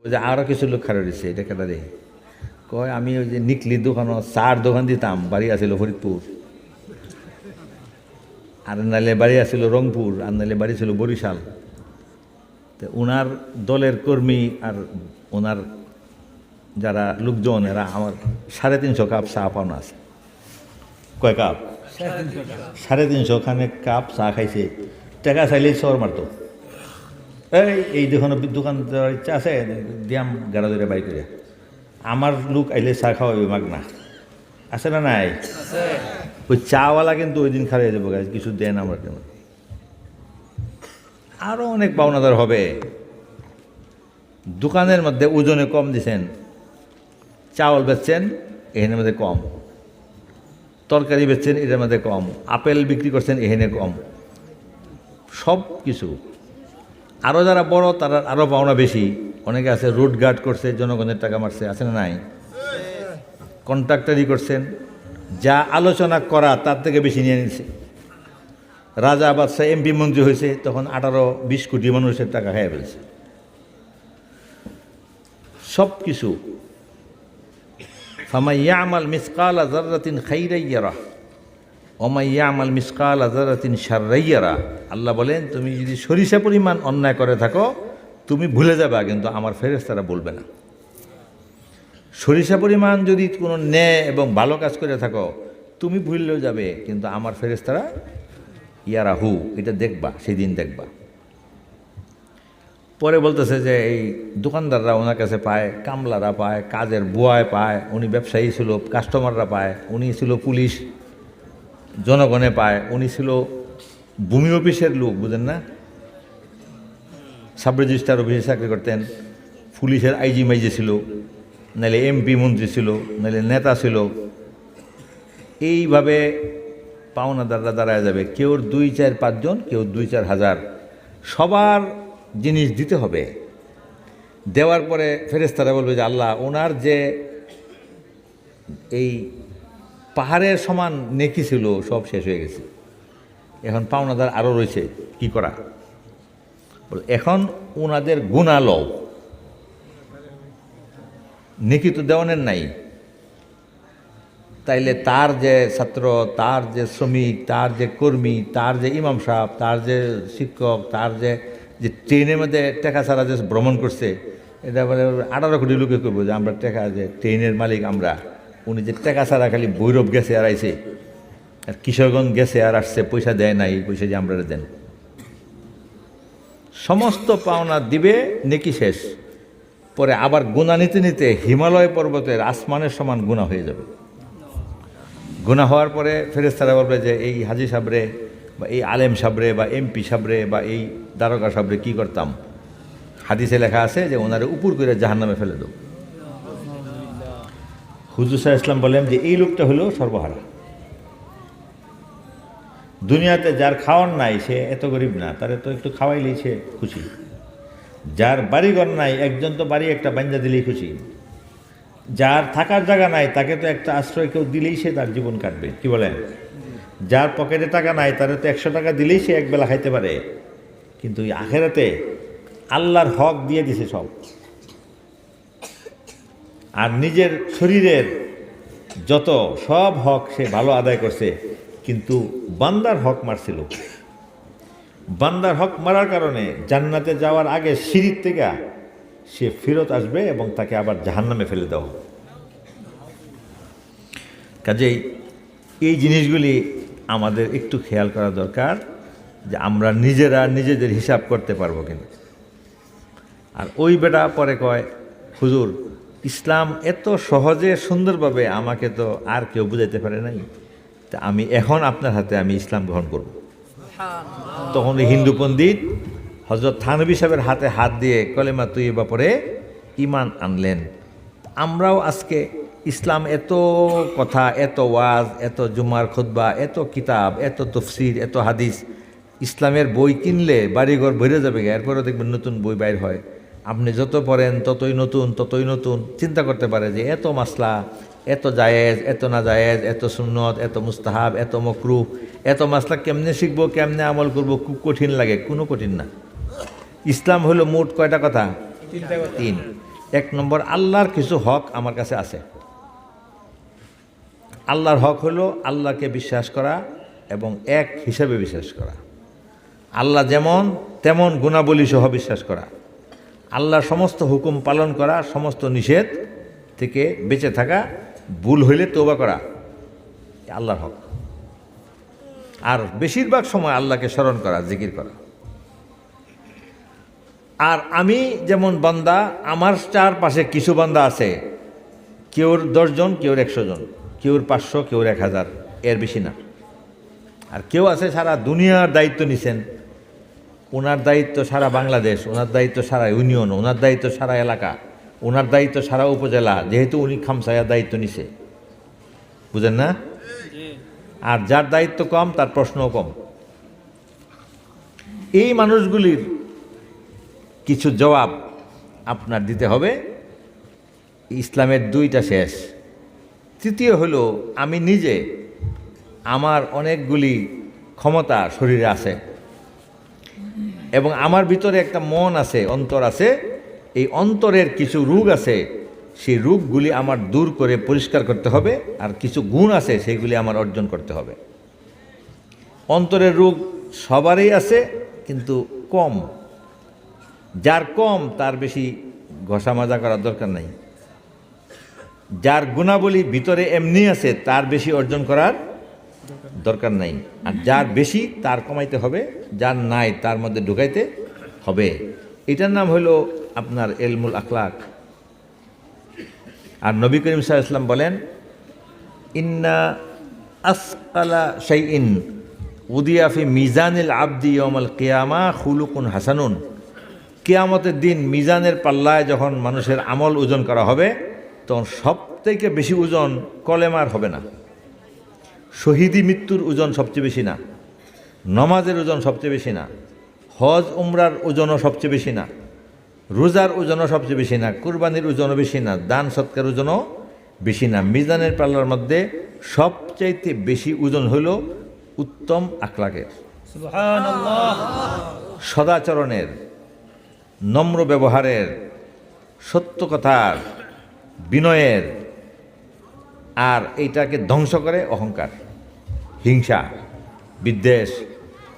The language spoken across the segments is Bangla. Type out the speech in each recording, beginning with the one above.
ওই যে আরও কিছু লোক খারাপ দিচ্ছে এটা কেটারে কয় আমি ওই যে নিকলি দোকানও চার দোকান দিতাম, বাড়ি আছিল ফরিদপুর, আর নাইলে বাড়ি আছিল রংপুর, আর নাইলে বাড়ি ছিল বরিশাল। তো ওনার দলের কর্মী আর ওনার যারা লোকজন এরা আমার 350 কাপ চা পাওনা আছে। কয় কাপ? 350 খানে কাপ চা খাইছে। টাকা চাইলেই চর মারত। এই দোকানদার ইচ্ছা আছে দিয়াম গাড়া ধরে বাই করে, আমার লোক আইলে চা খাওয়াবে মাগনা, আছে না নাই? ওই চাওয়ালা কিন্তু ওই দিন খারাই যাবো, গাছ কিছু দেন আমরা কেন। আরও অনেক পাওনাদার হবে। দোকানের মধ্যে ওজনে কম দিছেন, চাউল বেচছেন এখানের মধ্যে কম, তরকারি বেচছেন এটার মধ্যে কম, আপেল বিক্রি করছেন এখানে কম, সব কিছু। আরও যারা বড় তারা আরও পাওনা বেশি। অনেকে আছে রোড গার্ড করছে, জনগণের টাকা মারছে, আছে না নাই? কন্ট্রাক্টারি করছেন, যা আলোচনা করা তার থেকে বেশি নিয়ে নিচ্ছে। রাজা বাদশাহ এমপি মন্ত্রী হয়েছে তখন 18-20 কোটি মানুষের টাকা খেয়ে ফেলছে। সব কিছু। ফামান ইয়ামাল মিসকালা যাররাতিন খাইরান ইয়ারাহ ওয়া মান ইয়ামাল মিসকালা যাররাতিন শাররান ইয়ারাহ। আল্লাহ বলেন, তুমি যদি সরিষা পরিমাণ অন্যায় করে থাকো তুমি ভুলে যাবে, কিন্তু আমার ফেরেশতারা বলবে না। সরিষা পরিমাণ যদি কোনো ন্যায় এবং ভালো কাজ করে থাকো তুমি ভুললেও যাবে, কিন্তু আমার ফেরেশতারা ইয়ারাহু, এটা দেখবা, সেদিন দেখবা। পরে বলতেছে যে এই দোকানদাররা ওনার কাছে পায়, কামলারা পায়, কাজের বুয়ায় পায়, উনি ব্যবসায়ী ছিল, কাস্টমাররা পায়, উনি ছিল পুলিশ, জনগণে পায়, উনি ছিল ভূমি অফিসের লোক, বুঝেন না, সাব রেজিস্ট্রার অফিসে চাকরি করতেন, পুলিশের আইজি মাইজি ছিল, নাহলে এমপি মন্ত্রী ছিল, নাহলে নেতা ছিল। এইভাবে পাওনাদাররা দাঁড়ায় যাবে, কেউ 2-4-5 জন, কেউ 2-4 হাজার, সবার জিনিস দিতে হবে। দেওয়ার পরে ফেরেশতারা বলবে যে আল্লাহ, ওনার যে এই পাহাড়ের সমান নেকি ছিল সব শেষ হয়ে গেছে, এখন পাওনাদার আরও রয়েছে, কি করা? এখন ওনাদের গুনাহ লও, নেকি তো দেওয়ানের নাই। তাইলে তার যে ছাত্র, তার যে শ্রমিক, তার যে কর্মী, তার যে ইমাম সাহেব, তার যে শিক্ষক, তার যে ট্রেনের মধ্যে টাকা ছাড়া যে ভ্রমণ করছে, এটা বলে 18 কোটি লোকে করবো যে আমরা টাকা, যে ট্রেনের মালিক আমরা, উনি যে টাকা ছাড়া খালি ভৈরব গেছে আর আইছে, আর কিশোরগঞ্জ গেছে আর আসছে, পয়সা দেয় নাই, পয়সা যে আমরা দেন। সমস্ত পাওনা দিবে, নেকি শেষ। পরে আবার গুণা নিতে নিতে হিমালয় পর্বতের আসমানের সমান গুণা হয়ে যাবে। গুনাহ হওয়ার পরে ফেরেশতারা বলবে যে এই হাজি সাবরে বা এই আলেম সাবরে বা এমপি সাবরে বা এই দারোগা সাবরে কী করতাম? হাদিসে লেখা আছে যে ওনারে উপর করে জাহান্নামে ফেলে দাও। হুজুর সাল্লাল্লাহু আলাইহি ওয়াসাল্লাম বলেন যে এই লোকটা হলো সর্বহারা। দুনিয়াতে যার খাওয়ার নাই সে এত গরিব না, তারে তো একটু খাওয়াইলেই সে খুশি। যার বাড়িঘর নাই, একজন তো বাড়ি একটা বাঞ্জা দিলেই খুশি। যার থাকার জায়গা নাই তাকে তো একটা আশ্রয় কেউ দিলেই সে তার জীবন কাটবে, কি বলেন? যার পকেটে টাকা নাই তারে তো 100 টাকা দিলেই সে একবেলা খাইতে পারে। কিন্তু এই আখেরাতে আল্লাহর হক দিয়ে দিছে সব, আর নিজের শরীরের যত সব হক সে ভালো আদায় করছে, কিন্তু বান্দার হক মারছিল। বান্দার হক মারার কারণে জান্নাতে যাওয়ার আগে সিঁড়ির থেকে সে ফেরত আসবে এবং তাকে আবার জাহান্নামে ফেলে দেওয়া হবে। কাজেই এই জিনিসগুলি আমাদের একটু খেয়াল করা দরকার যে আমরা নিজেরা নিজেদের হিসাব করতে পারবো কিনা। আর ওই বেটা পরে কয়, হুজুর ইসলাম এত সহজে সুন্দরভাবে আমাকে তো আর কেউ বুঝাইতে পারে নাই, তা আমি এখন আপনার হাতে আমি ইসলাম গ্রহণ করব। তখন হিন্দু পণ্ডিত হযরত থানভী সাহেবের হাতে হাত দিয়ে কলেমা তৈয়বা পড়ে ঈমান আনলেন। আমরাও আজকে ইসলাম এত কথা, এত ওয়াজ, এত জুমার খুতবা, এত কিতাব, এত তাফসীর, এত হাদিস, ইসলামের বই কিনলে বাড়িঘর ভরে যাবে, এরপরেও দেখবেন নতুন বই বাইর হয়। আপনি যত পড়েন ততই নতুন, ততই নতুন। চিন্তা করতে পারে যে এত মাসলা, এত জায়েজ, এত না জায়েজ, এত সুন্নত, এত মুস্তাহাব, এত মকরুহ, এত মাসলা কেমনে শিখবো, কেমনে আমল করবো, খুব কঠিন লাগে। কোনো কঠিন না। ইসলাম হলো মোট কয়টা কথা? 3। এক নম্বর, আল্লাহর কিছু হক আমার কাছে আছে। আল্লাহর হক হলো আল্লাহকে বিশ্বাস করা এবং এক হিসাবে বিশ্বাস করা, আল্লাহ যেমন তেমন গুণাবলী সহ বিশ্বাস করা, আল্লাহর সমস্ত হুকুম পালন করা, সমস্ত নিষেধ থেকে বেঁচে থাকা, ভুল হইলে তওবা করা, আল্লাহর হক। আর বেশিরভাগ সময় আল্লাহকে স্মরণ করা, জিকির করা। আর আমি যেমন বান্দা, আমার চারপাশে কিছু বান্দা আছে, কেউর 10 জন, কেউর 100 জন, কেউর 500, কেউর 1000, এর বেশি না। আর কেউ আছে সারা দুনিয়ার দায়িত্ব নিছেন, ওনার দায়িত্ব সারা বাংলাদেশ, ওনার দায়িত্ব সারা ইউনিয়ন, ওনার দায়িত্ব সারা এলাকা, ওনার দায়িত্ব সারা উপজেলা, যেহেতু উনি খামসায়া দায়িত্ব নিছে, বুঝেন না? আর যার দায়িত্ব কম তার প্রশ্নও কম। এই মানুষগুলির কিছু জবাব আপনার দিতে হবে। ইসলামের 2টা শেষ। তৃতীয় হলো, আমি নিজে, আমার অনেকগুলি ক্ষমতা শরীরে আছে এবং আমার ভিতরে একটা মন আছে, অন্তর আছে। এই অন্তরের কিছু রোগ আছে, সেই রোগগুলি আমার দূর করে পরিষ্কার করতে হবে। আর কিছু গুণ আছে, সেইগুলি আমার অর্জন করতে হবে। অন্তরের রোগ সবারই আছে, কিন্তু কম। যার কম তার বেশি ঘষা মাজা করার দরকার নাই। যার গুণাবলী ভিতরে এমনি আছে তার বেশি অর্জন করার দরকার নাই। আর যার বেশি তার কমাইতে হবে, যার নাই তার মধ্যে ঢুকাইতে হবে। এটার নাম হলো আপনার ইলমুল আখলাক। আর নবী করিম সাল্লাল্লাহু আলাইহি ওয়াসাল্লাম বলেন, ইন্না আসকালা শাইইন উদিয়া ফি মিজানিল আবদি ইয়াউমাল কিয়ামা খুলুকুন হাসানুন। কিয়ামতের দিন মিজানের পাল্লায় যখন মানুষের আমল ওজন করা হবে, তখন সবথেকে বেশি ওজন কলেমার হবে না, শহীদি মৃত্যুর ওজন সবচেয়ে বেশি না, নমাজের ওজন সবচেয়ে বেশি না, হজ উমরার ওজনও সবচেয়ে বেশি না, রোজার ওজনও সবচেয়ে বেশি না, কুরবানির ওজনও বেশি না, দান সৎকার ওজনও বেশি না। মিজানের পাল্লার মধ্যে সবচাইতে বেশি ওজন হল উত্তম আখলাকের, সুবহানাল্লাহ, সদাচরণের, নম্র ব্যবহারের, সত্য কথার, বিনয়ের। আর এইটাকে ধ্বংস করে অহংকার, হিংসা, বিদ্বেষ,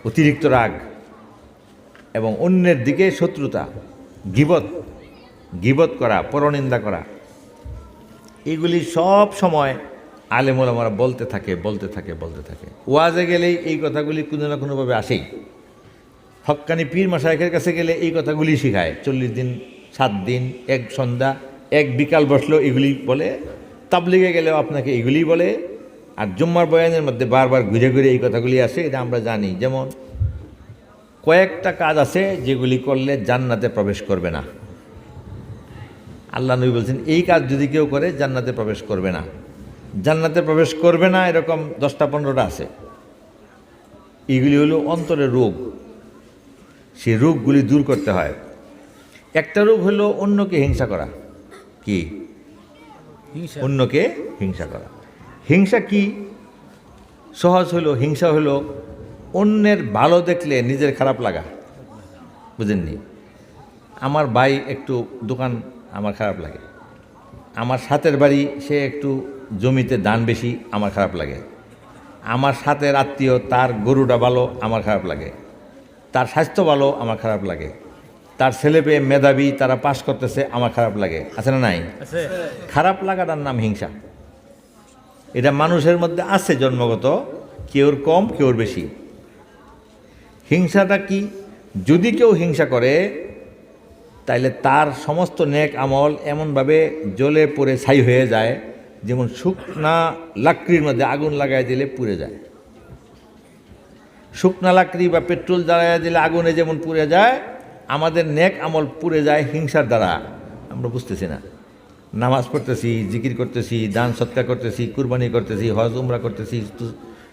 অতিরিক্ত রাগ এবং অন্যের দিকে শত্রুতা, গীবত করা, পরনিন্দা করা। এগুলি সব সময় আলেম ওলামারা বলতে থাকে। ওয়াজে গেলেই এই কথাগুলি কোনো না কোনোভাবে আসেই। হক্কানি পীর মাশায়েখের কাছে গেলে এই কথাগুলি শেখায়। 40 দিন, 7 দিন, এক সন্ধ্যা, এক বিকাল বসলো এগুলি বলে। তাবলিগে গেলেও আপনাকে এগুলি বলে। আর জুম্মার বয়ানের মধ্যে বারবার ঘুরে ঘুরে এই কথাগুলি আসে, এটা আমরা জানি। যেমন কয়েকটা কাজ আছে যেগুলি করলে জান্নাতে প্রবেশ করবে না। আল্লাহ নবী বলছেন, এই কাজ যদি কেউ করে জান্নাতে প্রবেশ করবে না। জান্নাতে প্রবেশ করবে না এরকম 10টা-15টা আছে। এগুলি হলো অন্তরের রোগ, সেই রোগগুলি দূর করতে হয়। একটা রোগ হলো অন্যকে হিংসা করা। কি? অন্যকে হিংসা করা। হিংসা কি? সহজ হলো, হিংসা হলো অন্যের ভালো দেখলে নিজের খারাপ লাগা। বুঝেননি? আমার ভাই একটু দোকান, আমার খারাপ লাগে। আমার সাথের বাড়ি, সে একটু জমিতে ধান বেশি, আমার খারাপ লাগে। আমার সাথের আত্মীয়, তার গরুটা ভালো, আমার খারাপ লাগে। তার স্বাস্থ্য ভালো, আমার খারাপ লাগে। তার ছেলে পেয়ে মেধাবী, তারা পাস করতেছে, আমার খারাপ লাগে। আছে না নাই? খারাপ লাগাটার নাম হিংসা। এটা মানুষের মধ্যে আছে জন্মগত, কেউর কম কেউর বেশি। হিংসাটা কি? যদি কেউ হিংসা করে তাইলে তার সমস্ত নেক আমল এমনভাবে জ্বলে পুড়ে ছাই হয়ে যায়, যেমন শুকনা লাকড়ির মধ্যে আগুন লাগাই দিলে পুড়ে যায়। শুকনা লাকড়ি বা পেট্রোল জ্বালাইয়া দিলে আগুনে যেমন পুড়ে যায়, আমাদের নেক আমল পুড়ে যায় হিংসার দ্বারা। আমরা বুঝতেছি না। নামাজ পড়তেছি, জিকির করতেছি, দান সৎকার করতেছি, কুরবানি করতেছি, হজ উমরা করতেছি,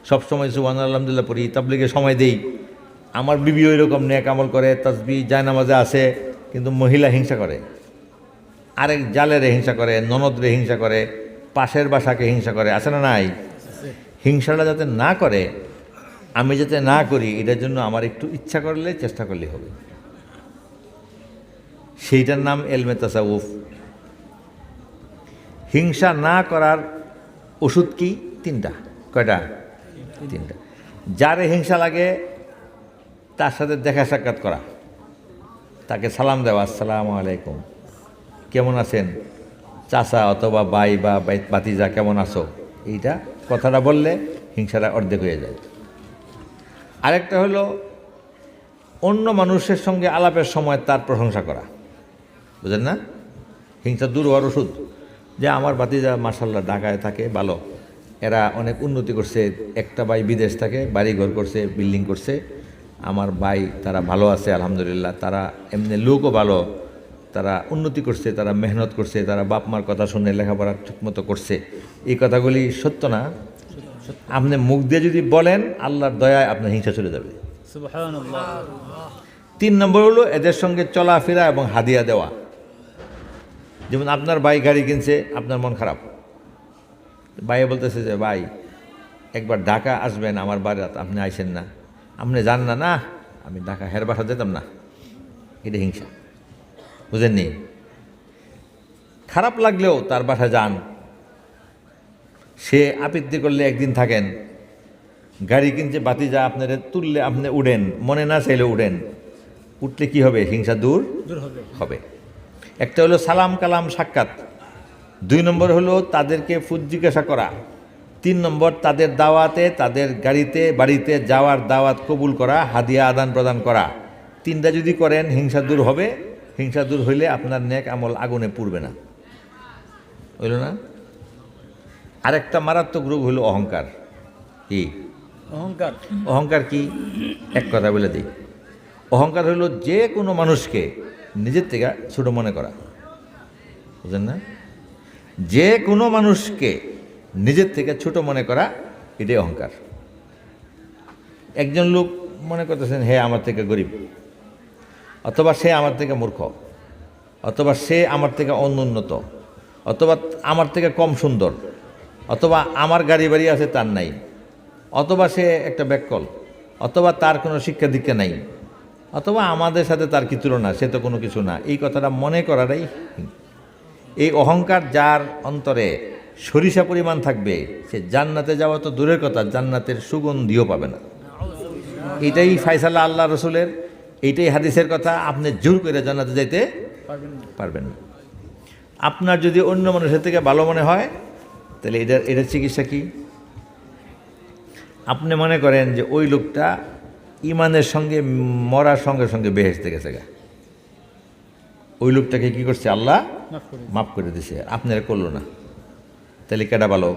সবসময় সুবহানাল্লাহ আলহামদুলিল্লাহ পড়ি, তাবলীগে সময় দেই। আমার বিবি ওই রকম নেক আমল করে, তাসবিহ জায়নামাজে আসে, কিন্তু মহিলা হিংসা করে, আরেক জালেরে হিংসা করে, ননদরে হিংসা করে, পাশের বাসাকে হিংসা করে। আছে না নাই? হিংসাটা যাতে না করে, আমি যাতে না করি, এটার জন্য আমার একটু ইচ্ছা করলে, চেষ্টা করলে হবে। সেইটার নাম এলমে তাসাউফ। হিংসা না করার ওষুধ কি? তিনটা। কয়টা? তিনটা। যারে হিংসা লাগে তার সাথে দেখা সাক্ষাৎ করা, তাকে সালাম দেওয়া, আসসালামু আলাইকুম, কেমন আছেন চাচা অথবা ভাই বা ভাতিজা, কেমন আছো, এইটা কথাটা বললে হিংসাটা অর্ধেক হয়ে যায়। আরেকটা হলো অন্য মানুষের সঙ্গে আলাপের সময় তার প্রশংসা করা, বুঝেন না? হিংসা দূর হওয়ার ওষুধ। যে আমার ভাতিজা মাশাআল্লাহ ঢাকায় থাকে, ভালো, এরা অনেক উন্নতি করছে, একটা ভাই বিদেশ থাকে, বাড়ি ঘর করছে, বিল্ডিং করছে, আমার ভাই তারা ভালো আছে আলহামদুলিল্লাহ, তারা এমনি লোকও ভালো, তারা উন্নতি করছে, তারা মেহনত করছে, তারা বাপ মার কথা শুনে লেখাপড়া ঠিকমতো করছে। এই কথাগুলি সত্য না? আপনি মুখ দিয়ে যদি বলেন, আল্লাহর দয়ায় আপনার হিংসা চলে যাবে। সুবহানাল্লাহ। 3 নম্বর হলো এদের সঙ্গে চলাফেরা এবং হাদিয়া দেওয়া। যেমন আপনার ভাই গাড়ি কিনছে, আপনার মন খারাপ, ভাইয়ে বলতেছে যে ভাই একবার ঢাকা আসবেন আমার বাড়িতে, আপনি আইসেন না, আপনি যান না। না, আমি ঢাকা হের বাসা যেতাম না। এটা হিংসা, বুঝেননি? খারাপ লাগলেও তার বাসায় যান, সে আপত্তি করলে একদিন থাকেন। গাড়ি কিনছে ভাতিজা, আপনারে তুললে আপনি উড়েন, মনে না চাইলে উড়েন, উঠলে কি হবে? হিংসা দূর হবে। একটা হলো সালাম কালাম সাক্ষাৎ, 2 নম্বর হলো তাদেরকে ফুট জিজ্ঞাসা করা, 3 নম্বর তাদের দাওয়াতে, তাদের গাড়িতে বাড়িতে যাওয়ার দাওয়াত কবুল করা, হাদিয়া আদান প্রদান করা। 3টা যদি করেন হিংসা দূর হবে। হিংসা দূর হইলে আপনার নেক আমল আগুনে পুড়বে না, হইল না? আরেকটা মারাত্মক রোগ হলো অহংকার। কি অহংকার? অহংকার কি? এক কথা বলে দিই, অহংকার হলো যে কোনো মানুষকে নিজের থেকে ছোট মনে করা, বুঝলেন না? যে কোনো মানুষকে নিজের থেকে ছোট মনে করা, এটাই অহংকার। একজন লোক মনে করতেছেন হে আমার থেকে গরিব, অথবা সে আমার থেকে মূর্খ, অথবা সে আমার থেকে অনুন্নত, অথবা আমার থেকে কম সুন্দর, অথবা আমার গাড়ি বাড়ি আছে তার নাই, অথবা সে একটা ব্যাককল, অথবা তার কোনো শিক্ষা দীক্ষা নাই, অথবা আমাদের সাথে তার কি তুলনা, সে তো কোনো কিছু না। এই কথাটা মনে করাটাই, এই অহংকার যার অন্তরে সরিষা পরিমাণ থাকবে, সে জান্নাতে যাওয়া তো দূরের কথা, জান্নাতের সুগন্ধিও পাবে না। এটাই ফায়সালা আল্লাহ রসুলের, এইটাই হাদিসের কথা। আপনি জোর করে জান্নাতে যাইতে পারবেন না। আপনার যদি অন্য মানুষের থেকে ভালো মনে হয়, তাহলে এটার চিকিৎসা কি? আপনি মনে করেন যে ওই লোকটা ইমানের সঙ্গে মরার সঙ্গে সঙ্গে বেহেশতে গেছে গা, ওই লোকটাকে কি করছে আল্লাহ? মাফ করে দিছে, আপনারা করলো না, তাহলে কেডা ভালো?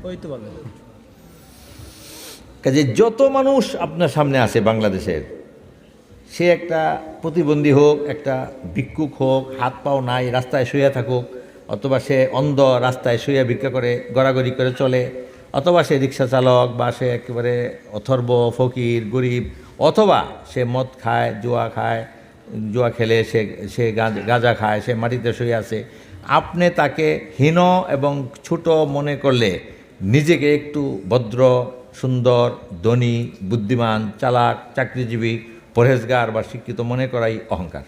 ওই তো ভালো। কাজে যত মানুষ আপনার সামনে আছে বাংলাদেশের, সে একটা প্রতিবন্ধী হোক, একটা ভিক্ষুক হোক, হাত পাও নাই, রাস্তায় শুয়ে থাকুক, অথবা সে অন্ধ, রাস্তায় শুয়ে ভিক্ষা করে গড়াগড়ি করে চলে, অথবা সে রিক্সা চালক, বা সে একেবারে অথর্ব ফকির গরিব, অথবা সে মদ খায়, জুয়া খেলে, সে গাঁজা খায়, সে মাটিতে শুয়ে আছে, আপনি তাকে হীন এবং ছোট মনে করলে নিজেকে একটু ভদ্র, সুন্দর, ধনী, বুদ্ধিমান, চালাক, চাকরিজীবী, পরহেজগার বা শিক্ষিত মনে করাই অহংকার।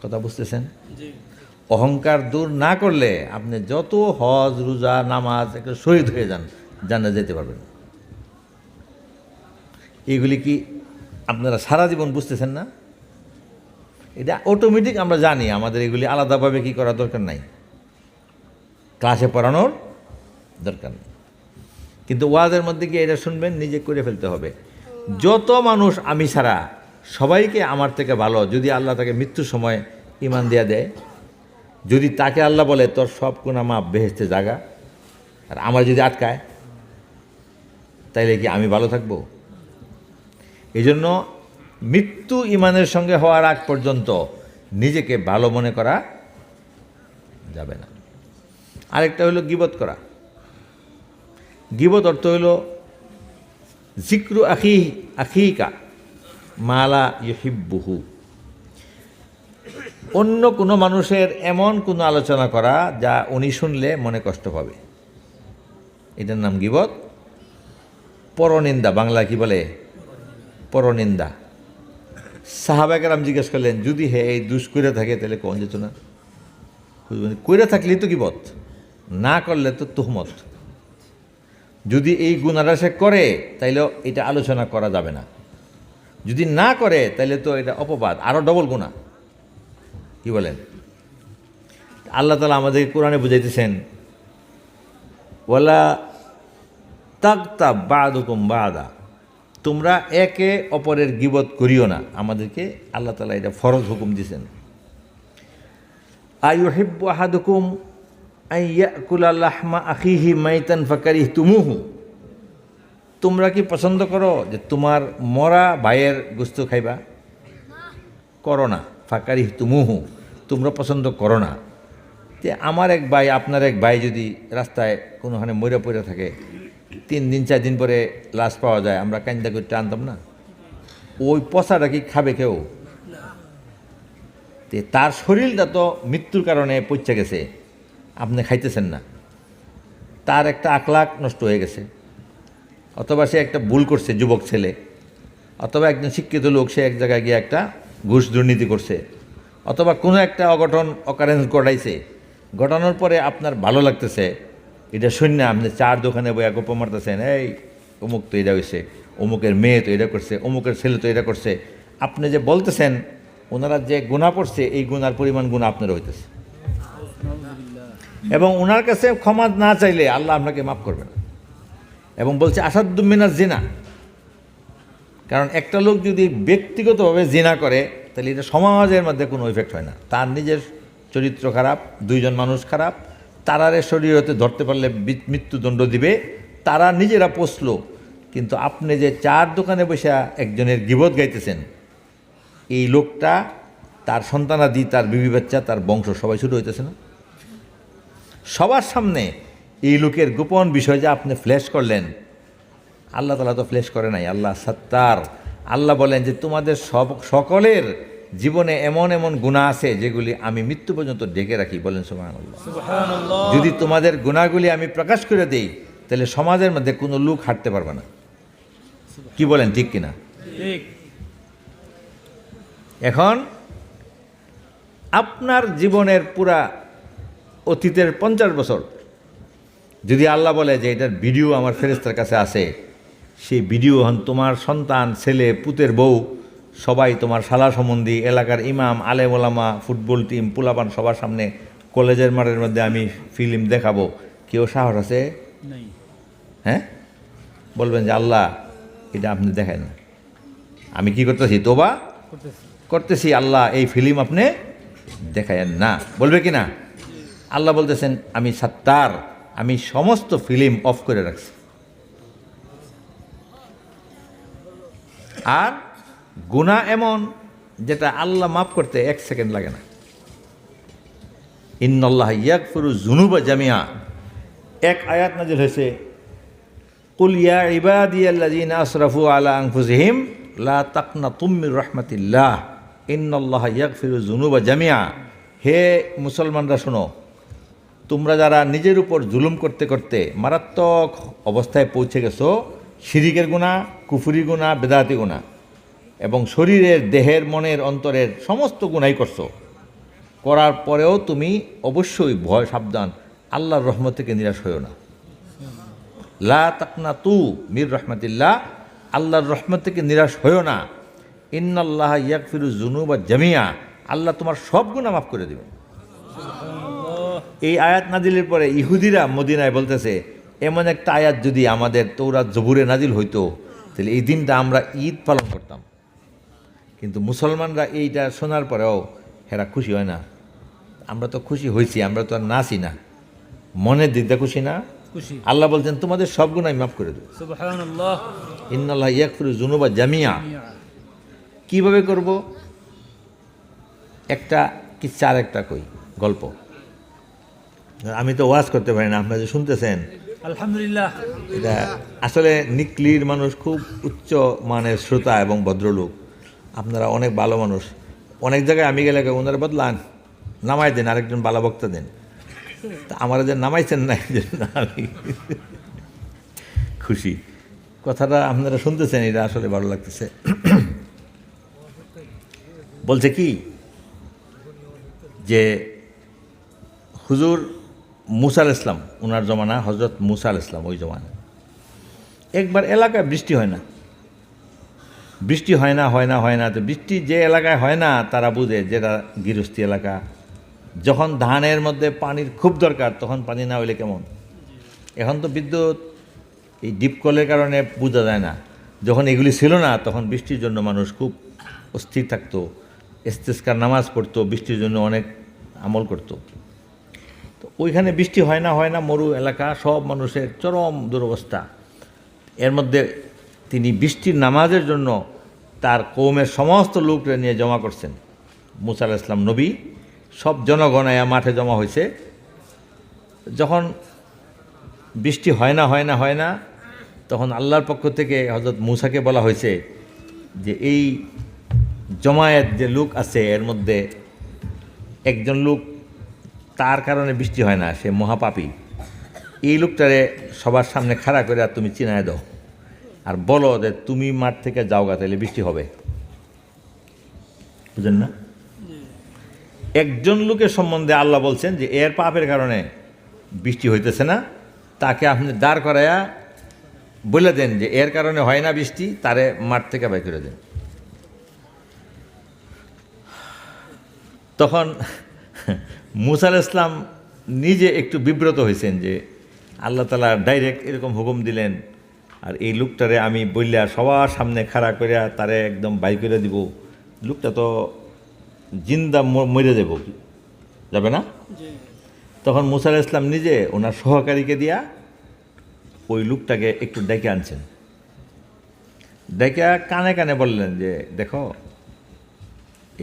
কথা বুঝতেছেন? অহংকার দূর না করলে আপনি যত হজ, রোজা, নামাজ একটা শহীদ হয়ে যান, জান্নাতে যেতে পারবেন। এইগুলি কি আপনারা সারা জীবন বুঝতেছেন না? এটা অটোমেটিক আমরা জানি, আমাদের এগুলি আলাদাভাবে কি করার দরকার নাই, ক্লাসে পড়ানোর দরকার নেই। কিন্তু ওয়াজের মধ্যে গিয়ে এটা শুনবেন, নিজে করে ফেলতে হবে। যত মানুষ আমি ছাড়া সবাইকে আমার থেকে ভালো, যদি আল্লাহ তাকে মৃত্যুর সময় ঈমান দেয়া দেয়, যদি তাকে আল্লাহ বলে তোর সব গুনাহ মাফ, বেহেশতে জাগা, আর আমার যদি আটকায়, তাইলে কি আমি ভালো থাকবো? এই জন্য মৃত্যু ঈমানের সঙ্গে হওয়ার আগ পর্যন্ত নিজেকে ভালো মনে করা যাবে না। আরেকটা হলো গীবত করা। গীবত অর্থ হলো জিক্রু আখিকা মালা ইউহিব্বুহু, অন্য কোনো মানুষের এমন কোনো আলোচনা করা যা উনি শুনলে মনে কষ্ট পাবে, এটার নাম গীবত। পরনিন্দা, বাংলা কি বলে? পরনিন্দা। সাহাবায়ে কেরাম জিজ্ঞেস করলেন, যদি হে এই দুষ করে থাকে তাহলে কোন যেত না? কইরা থাকলেই তো গীবত, না করলে তো তুহমত। যদি এই গুনাহটা সে করে তাইলে এটা আলোচনা করা যাবে না, যদি না করে তাইলে তো এটা অপবাদ, আরও ডবল গুনাহ। কি বলেন? আল্লাহ তাআলা আমাদের কোরআনে বুঝাইতেছেন, ওয়ালা তাগতাব বা'দুকুম বা'দা, তোমরা একে অপরের গীবত করিও না। আমাদেরকে আল্লাহ তাআলা এটা ফরজ হুকুম দিয়েছেন। আইয়ুহিব্বু আহাদুকুম আন ইয়াকুলা লাহমা আখিহি মাইতান ফাকারিহতুমুহু, তোমরা কি পছন্দ করো যে তোমার মরা ভাইয়ের গোশত খাইবা? করো না। ফাকারিহতুমুহু, তোমরা পছন্দ করো না। যে আমার এক ভাই, আপনার এক ভাই যদি রাস্তায় কোনোখানে মরে পড়ে থাকে, 3 দিন 4 দিন পরে লাশ পাওয়া যায়, আমরা কান্দা করে টানতাম না? ওই পচাটা কি খাবে কেউ? তে তার শরীরটা তো মৃত্যুর কারণে পচে গেছে, আপনি খাইতেছেন না, তার একটা আখলাক নষ্ট হয়ে গেছে, অথবা সে একটা ভুল করছে, যুবক ছেলে, অথবা একজন শিক্ষিত লোক, সে এক জায়গায় গিয়ে একটা ঘুষ দুর্নীতি করছে, অথবা কোনো একটা অঘটন অকারেন্স ঘটাইছে, ঘটানোর পরে আপনার ভালো লাগতেছে, এটা শূন্য আপনি চার দোকানে বইয়া গপ্প মারতেছেন, এই অমুক তো এটা হয়েছে, অমুকের মেয়ে তো এটা করছে, অমুকের ছেলে তো এটা করছে, আপনি যে বলতেছেন ওনারা যে গুনাহ করছে, এই গুনার পরিমাণ গুনাহ আপনার হইতেছে, এবং ওনার কাছে ক্ষমা না চাইলে আল্লাহ আপনাকে মাফ করবে না। এবং বলছে আসাদ্দু মিনাজ জিনা, কারণ একটা লোক যদি ব্যক্তিগতভাবে জিনা করে তাহলে এটা সমাজের মধ্যে কোনো ইফেক্ট হয় না, তার নিজের চরিত্র খারাপ, 2 জন মানুষ খারাপ, তারারে শরীরতে ধরতে পারলে মৃত্যুদণ্ড দিবে, তারা নিজেরা পচল। কিন্তু আপনি যে 4 দোকানে বসে একজনের গীবত গাইতেছেন, এই লোকটা, তার সন্তানাদি, তার বিবি বাচ্চা, তার বংশ সবাই শুরু হইতেছে না? সবার সামনে এই লোকের গোপন বিষয় যে আপনি ফ্ল্যাশ করলেন, আল্লাহ তাআলা তো ফ্ল্যাশ করে নাই, আল্লাহ সাত্তার। আল্লাহ বলেন যে তোমাদের সকলের জীবনে এমন এমন গুনাহ আছে যেগুলি আমি মৃত্যু পর্যন্ত ঢেকে রাখি। বলেন সুবহানাল্লাহ। সুবহানাল্লাহ। যদি তোমাদের গুনাহগুলি আমি প্রকাশ করে দেই তাহলে সমাজের মধ্যে কোনো লোক হাঁটতে পারবে না। কি বলেন, ঠিক কিনা? ঠিক। এখন আপনার জীবনের পুরা অতীতের 50 বছর যদি আল্লাহ বলে যে এটার ভিডিও আমার ফেরেশতার কাছে আছে, সেই ভিডিও হন তোমার সন্তান, ছেলে, পুতের বউ, সবাই তোমার শালা সম্বন্ধী, এলাকার ইমাম, আলেম ওলামা, ফুটবল টিম, পোলাপান সবার সামনে কলেজের মাঠের মধ্যে আমি ফিল্ম দেখাবো, কেউ সাহস আছে? নাই। হ্যাঁ, বলবেন যে আল্লাহ এটা আপনি দেখেন, আমি কি করতেছি? তোবা করতেছি, আল্লাহ এই ফিল্ম আপনি দেখায়েন না, বলবে কি না? আল্লাহ বলতেছেন আমি সাত্তার, আমি সমস্ত ফিল্ম অফ করে রাখছি। আর গুনাহ এমন যেটা আল্লাহ মাফ করতে 1 সেকেন্ড লাগে না। ইন্নাল্লাহ ইয়াগফিরু যুনুবা জামিআ, এক আয়াত নাযিল হয়েছে, কুল ইয়া ইবাদিয়াল্লাযিনা আসরাফু আলা আনফুসিহিম লা তাকনাতুম মির রাহমাতিল্লাহ ইন্নাল্লাহা ইয়াগফিরু যুনুবা জামিআ। হে মুসলমানরা শোনো, তোমরা যারা নিজের উপর জুলুম করতে করতে মারাত্মক অবস্থায় পৌঁছে গেছো, শিরিকের গুনাহ, কুফরি গুনাহ, বেদাতি গুনাহ, এবং শরীরের, দেহের, মনের, অন্তরের সমস্ত গুনাহই করছো, করার পরেও তুমি অবশ্যই ভয়, সাবধান, আল্লাহর রহমত থেকে নিরাশ হইও না। লা তাকনাতু মির রাহমাতিল্লাহ, আল্লাহর রহমত থেকে নিরাশ হইও না। ইন্নাল্লাহা ইয়াগফিরু যুনুবা জামিআ, আল্লাহ তোমার সব গুনাহ মাফ করে দিবেন। এই আয়াত নাজিলের পরে ইহুদিরা মদিনায় বলতেছে, এমন একটা আয়াত যদি আমাদের তৌরাত জবুরে নাজিল হইতো তাহলে এই দিনটা আমরা ঈদ পালন করতাম। কিন্তু মুসলমানরা এইটা শোনার পরেও হেরা খুশি হয় না। আমরা তো খুশি হয়েছি, আমরা তো আর নাচি না, মনের দিকটা খুশি না। খুশি। আল্লাহ বলছেন তোমাদের সব গুনাহ মাফ করে দেব। সুবহানাল্লাহ। ইন্নাল্লাহ ইয়াগফিরু যুনুবা জামিআ। কিভাবে করব? একটা কিচ্ছা, আর একটা কই গল্প। আমি তো ওয়াজ করতে পারি না, আপনারা যে শুনতেছেন, আলহামদুলিল্লাহ। এটা আসলে নিকলির মানুষ, খুব উচ্চ মানের শ্রোতা এবং ভদ্রলোক, আপনারা অনেক ভালো মানুষ। অনেক জায়গায় আমি গেলে ওনারা বদলান, নামাই দেন, আরেকজন ভালো বক্তা দেন। তা আমার যে নামাইছেন না, এই জন্য আমি খুশি। কথাটা আপনারা শুনতেছেন, এটা আসলে ভালো লাগতেছে। বলছে কি যে হুজুর মুসা আলাইহিস সালাম, ওনার জমানা হজরত মুসা আলাইহিস সালাম, ওই জমানা একবার এলাকায় বৃষ্টি হয় না, বৃষ্টি হয় না হয় না হয় না। তো বৃষ্টি যে এলাকায় হয় না তারা বুঝে যেটা গৃহস্থী এলাকা। যখন ধানের মধ্যে পানির খুব দরকার তখন পানি না হইলে কেমন। এখন তো বিদ্যুৎ এই ডিপ কলের কারণে বোঝা যায় না। যখন এগুলি ছিল না তখন বৃষ্টির জন্য মানুষ খুব অস্থির থাকতো, ইস্তেসকার নামাজ পড়তো, বৃষ্টির জন্য অনেক আমল করত। তো ওইখানে বৃষ্টি হয় না হয় না, মরু এলাকা, সব মানুষের চরম দুরবস্থা। এর মধ্যে তিনি বৃষ্টির নামাজের জন্য তার কওমের সমস্ত লোকরা নিয়ে জমা করছেন। মুসা আলাইহিস সালাম নবী, সব জনগণ মাঠে জমা হয়েছে। যখন বৃষ্টি হয় না হয় না হয় না, তখন আল্লাহর পক্ষ থেকে হযরত মুসাকে বলা হয়েছে যে এই জমায়েত যে লোক আছে এর মধ্যে একজন লোক, তার কারণে বৃষ্টি হয় না, সে মহাপাপী। এই লোকটারে সবার সামনে খাড়া করে আর তুমি চিনায় দাও আর বলো যে তুমি মাঠ থেকে যাও গা, তাহলে বৃষ্টি হবে। বুঝেন না? একজন লোকের সম্বন্ধে আল্লাহ বলছেন যে এর পাপের কারণে বৃষ্টি হইতেছে না, তাকে আপনি দাঁড় করাইয়া বলে দেন যে এর কারণে হয় না বৃষ্টি, তারে মাঠ থেকে বাই করে দেন। তখন মুসা আলাইহিস সালাম নিজে একটু বিব্রত হয়েছেন যে আল্লাহ তাআলা ডাইরেক্ট এরকম হুকুম দিলেন, আর এই লোকটারে আমি বললে সবার সামনে খাড়া করিয়া তারে একদম বাই করে দিব, লোকটা তো জিন্দা মরে যাব, যাবে না? তখন মুসা আলাইহিস সালাম নিজে ওনার সহকারীকে দিয়া ওই লোকটাকে একটু ডেকে আনছেন। ডেকে কানে কানে বললেন যে দেখো,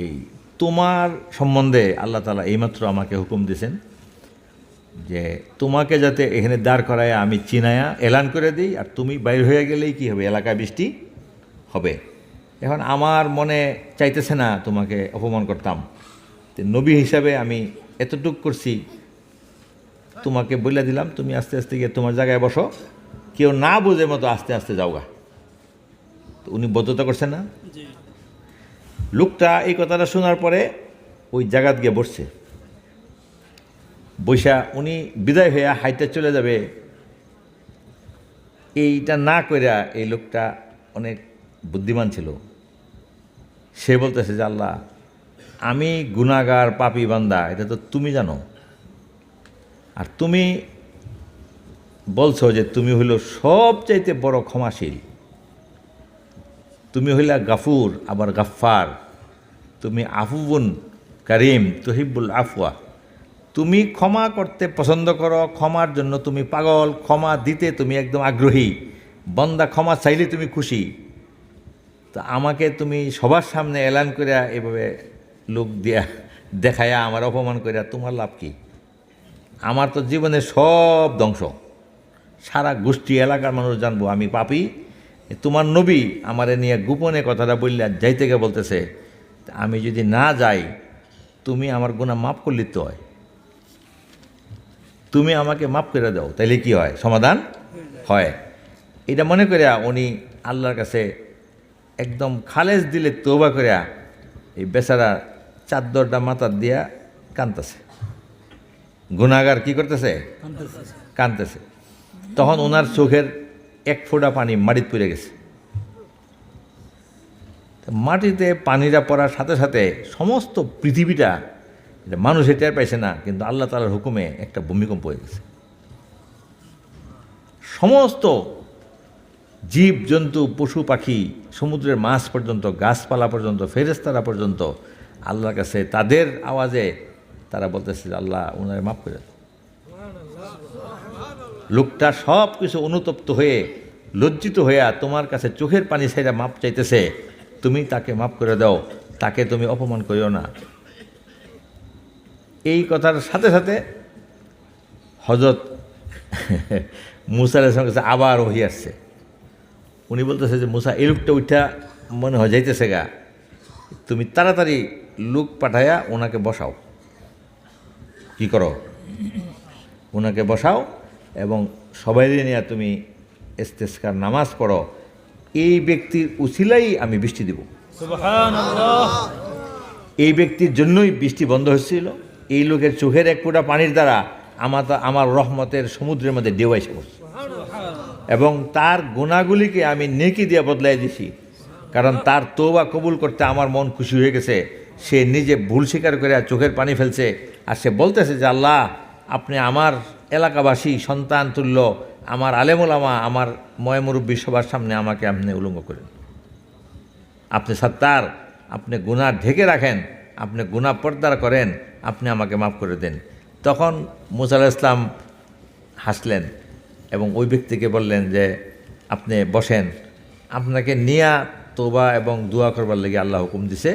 এই তোমার সম্বন্ধে আল্লাহ তাআলা এইমাত্র আমাকে হুকুম দিয়েছেন যে তোমাকে যাতে এখানে দাঁড় করায় আমি চিনায়া এলান করে দিই, আর তুমি বাইর হয়ে গেলেই কি হবে, এলাকায় বৃষ্টি হবে। এখন আমার মনে চাইতেছে না তোমাকে অপমান করতাম, তো নবী হিসাবে আমি এতটুক করছি, তোমাকে বলে দিলাম তুমি আস্তে আস্তে গিয়ে তোমার জায়গায় বসো, কেউ না বুঝে মতো আস্তে আস্তে যাওগা। তো উনি বদ্ধতা করছেন না? লোকটা এই কথাটা শোনার পরে ওই জায়গাত গিয়ে বসছে। বৈশা উনি বিদায় হয়ে হাইটে চলে যাবে, এইটা না কইরা এই লোকটা অনেক বুদ্ধিমান ছিল। সে বলতেছে যে আল্লাহ, আমি গুনাহগার পাপী বান্দা, এটা তো তুমি জানো, আর তুমি বলছো যে তুমি হইল সবচাইতে বড় ক্ষমাশীল, তুমি হইলা গাফুর আবার গাফফার, তুমি আফুবুন কারিম তুহিব্বুল আফওয়া, তুমি ক্ষমা করতে পছন্দ করো, ক্ষমার জন্য তুমি পাগল, ক্ষমা দিতে তুমি একদম আগ্রহী, বান্দা ক্ষমা চাইলে তুমি খুশি। তো আমাকে তুমি সবার সামনে এলান করিয়া এভাবে লোক দিয়া দেখায়া আমার অপমান করিয়া তোমার লাভ কি? আমার তো জীবনে সব ধ্বংস, সারা গোষ্ঠী এলাকার মানুষ জানবো আমি পাপী। তোমার নবী আমারে নিয়ে গোপনে কথাটা বললে যাই থেকে বলতেছে আমি যদি না যাই তুমি আমার গুনাহ মাফ করলে তো হয়, তুমি আমাকে মাফ করে দাও, তাইলে কি হয়, সমাধান হয়। এটা মনে করিয়া উনি আল্লাহর কাছে একদম খালেজ দিলে তওবা করিয়া এই বেচারা চাদরটা মাথার দিয়া কাঁদতেছে। গুনাহগার কি করতেছে? কাঁদতেছে। তখন ওনার চোখের এক ফোঁটা পানি মাটিতে পড়ে গেছে। মাটিতে পানিটা পড়ার সাথে সাথে সমস্ত পৃথিবীটা, মানুষ টের পাইছে না, কিন্তু আল্লাহ তাআলার হুকুমে একটা ভূমিকম্প হয়ে গেছে। সমস্ত জীব জন্তু, পশু পাখি, সমুদ্রের মাছ পর্যন্ত, গাছপালা পর্যন্ত, ফেরেশতারা পর্যন্ত আল্লাহর কাছে তাদের আওয়াজে তারা বলতেছে আল্লাহ ওনারে মাফ করে দাও। লোকটা সব কিছু অনুতপ্ত হয়ে লজ্জিত হইয়া তোমার কাছে চোখের পানি ছাইরা মাপ চাইতেছে, তুমি তাকে মাফ করে দাও, তাকে তুমি অপমান করিও না। এই কথার সাথে সাথে হযরত মুসা আলাইহিস সালামের কাছে আবার ওহী আসছে। উনি বলতেছে যে মুসা, এই লোকটা উঠা মনে হয় যাইতেছে গা, তুমি তাড়াতাড়ি লোক পাঠাইয়া ওনাকে বসাও। কি করো? ওনাকে বসাও এবং সবাই নিয়ে তুমি ইস্তেসকার নামাজ পড়ো, এই ব্যক্তির উসিলাই আমি বৃষ্টি দিব। সুবহানাল্লাহ। এই ব্যক্তির জন্যই বৃষ্টি বন্ধ হয়েছিল, এই লোকের চোখের এক ফোঁটা পানির দ্বারা আমার রহমতের সমুদ্রের মধ্যে ঢেউ এসে পড়ছে এবং তার গুণাগুলিকে আমি নেকি দিয়ে বদলাই দিছি, কারণ তার তওবা কবুল করতে আমার মন খুশি হয়ে গেছে। সে নিজে ভুল স্বীকার করে আর চোখের পানি ফেলছে, আর সে বলতেছে যে আল্লাহ, আপনি আমার এলাকাবাসী সন্তান তুল্য, আমার আলেমুলামা, আমার ময়মুরব্বী সবার সামনে আমাকে আপনি উলঙ্গ করেন। আপনি সত্তার, আপনি গুনাহ ঢেকে রাখেন, আপনি গুনাহ পর্দার করেন, আপনি আমাকে মাফ করে দেন। তখন মুসা আলাইহিস সালাম হাসলেন এবং ওই ব্যক্তিকে বললেন যে আপনি বসেন, আপনাকে নিয়া তওবা এবং দোয়া করবার লেগে আল্লাহ হুকুম দিছে,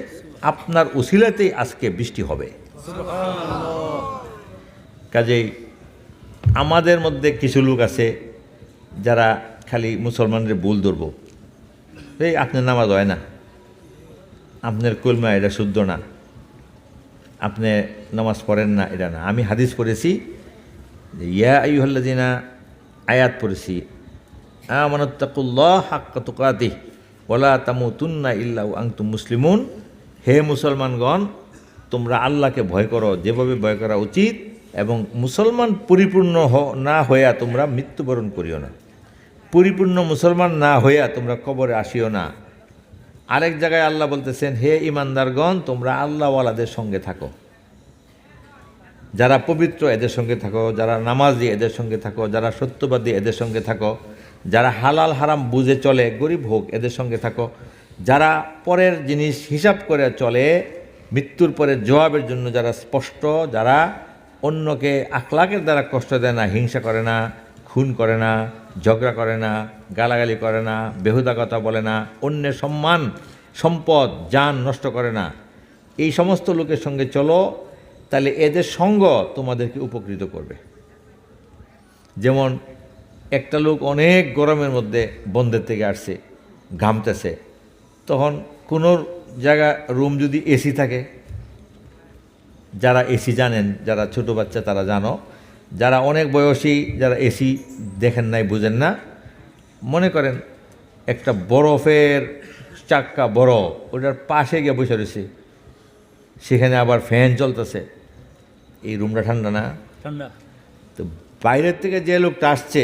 আপনার উসিলাতেই আজকে বৃষ্টি হবে। কাজেই আমাদের মধ্যে কিছু লোক আছে যারা খালি মুসলমানদের ভুল ধরব, এই আপনার নামাজ হয় না, আপনার কলমা এটা শুদ্ধ না, আপনি নামাজ পড়েন না, এটা না। আমি হাদিস পড়েছি যে ইয়া আইয়ুহাল্লাযিনা, আয়াত পড়েছি, আমানুত্তাকুল্লাহ হাক্কা তুকাতিহ ওয়ালা তামুতুন্না ইল্লা ওয়া আনতুম মুসলিমুন। হে মুসলমানগণ, তোমরা আল্লাহকে ভয় করো যেভাবে ভয় করা উচিত, এবং মুসলমান পরিপূর্ণ না হইয়া তোমরা মৃত্যুবরণ করিও না। পরিপূর্ণ মুসলমান না হইয়া তোমরা কবরে আসিও না। আরেক জায়গায় আল্লাহ বলতেছেন, হে ইমানদারগণ, তোমরা আল্লাহওয়ালাদের সঙ্গে থাকো, যারা পবিত্র এদের সঙ্গে থাকো, যারা নামাজি এদের সঙ্গে থাকো, যারা সত্যবাদী এদের সঙ্গে থাকো, যারা হালাল হারাম বুঝে চলে, গরিব হোক এদের সঙ্গে থাকো, যারা পরের জিনিস হিসাব করে চলে, মৃত্যুর পরে জবাবের জন্য যারা স্পষ্ট, যারা অন্যকে আখলাকের দ্বারা কষ্ট দেয় না, হিংসা করে না, খুন করে না, ঝগড়া করে না, গালাগালি করে না, বেহুদা কথা বলে না, অন্যের সম্মান সম্পদ জান নষ্ট করে না, এই সমস্ত লোকের সঙ্গে চলো, তাহলে এদের সঙ্গ তোমাদেরকে উপকৃত করবে। যেমন একটা লোক অনেক গরমের মধ্যে বন্ধের থেকে আসছে, ঘামতেছে, তখন কোনো জায়গা রুম যদি এসি থাকে, যারা এসি জানেন, যারা ছোট বাচ্চা তারা জানো, যারা অনেক বয়সী, যারা এসি দেখেন নাই বুঝেন না, মনে করেন একটা বরফের চাক্কা বরফ, ওটার পাশে গিয়ে বসে রয়েছে, সেখানে আবার ফ্যান চলতেছে, এই রুমটা ঠান্ডা না? ঠান্ডা। তো বাইরের থেকে যে লোকটা আসছে